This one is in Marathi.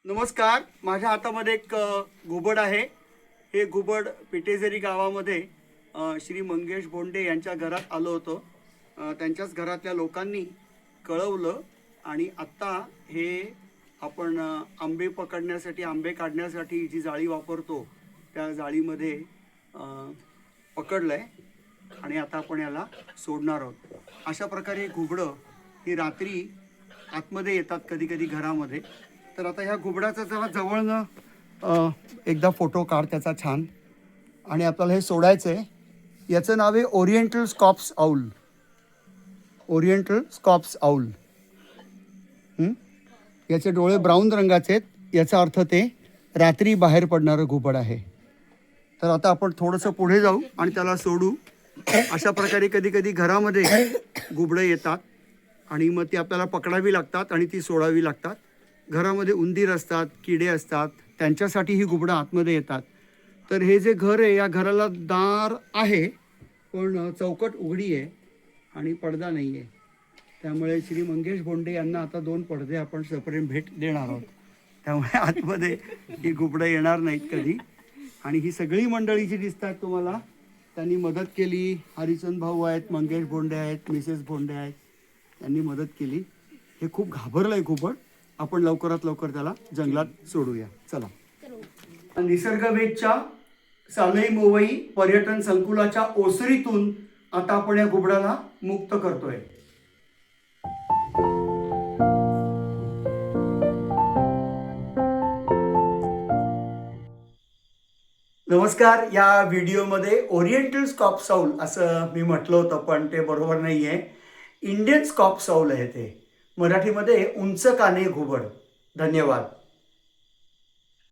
नमस्कार, माझ्या हातामध्ये एक घुबड आहे। हे घुबड पिटेझरी गावामध्ये श्री मंगेश बोंडे यांच्या घरात आलो होतो। त्यांच्याच घरातल्या लोकांनी कळवलं आणि आत्ता हे आपण आंबे पकडण्यासाठी आंबे काढण्यासाठी जी जाळी वापरतो त्या जाळीमध्ये पकडलंय आणि आता आपण याला सोडणार आहोत। अशा प्रकारे घुबडं ही रात्री आतमध्ये येतात कधी कधी घरामध्ये। तर आता ह्या घुबडाचा जरा जवळनं एकदा फोटो काढ त्याचा छान, आणि आपल्याला हे सोडायचं आहे। याचं नाव आहे oriental scops owl. Oriental scops owl. याचे डोळे ब्राऊन रंगाचे आहेत, याचा अर्थ ते रात्री बाहेर पडणारं घुबड आहे। तर आता आपण थोडंसं पुढे जाऊ आणि त्याला सोडू। अशा प्रकारे कधी कधी घरामध्ये घुबडं येतात आणि मग ती आपल्याला पकडावी लागतात आणि ती सोडावी लागतात। घरामध्ये उंदीर असतात, किडे असतात, त्यांच्यासाठी ही घुबडं आतमध्ये येतात। तर हे जे घर आहे या घराला दार आहे पण चौकट उघडी आहे आणि पडदा नाही आहे। त्यामुळे श्री मंगेश बोंडे यांना आता 2 पडदे आपण सप्रेम भेट देणार आहोत। त्यामुळे आतमध्ये ही घुबडं येणार नाहीत कधी। आणि ही सगळी मंडळी जी दिसतात तुम्हाला, त्यांनी मदत केली। हरिचंद भाऊ आहेत, मंगेश बोंडे आहेत, मिसेस बोंडे आहेत, त्यांनी मदत केली। हे खूप घाबरलंय घुबड। आपण लवकरात लवकर त्याला जंगलात सोडूया, चला। निसर्ग वेदच्या सालई मोवई पर्यटन संकुलाच्या ओसरीतून आता आपण या घुबडाला मुक्त करतोय। नमस्कार, या व्हिडिओमध्ये ओरिएंटल स्कॉप्स आऊल असं मी म्हटलं होतं पण ते बरोबर नाही आहे। इंडियन स्कॉप्स आऊल आहे ते, मराठीमध्ये उंच काने घुबड। धन्यवाद।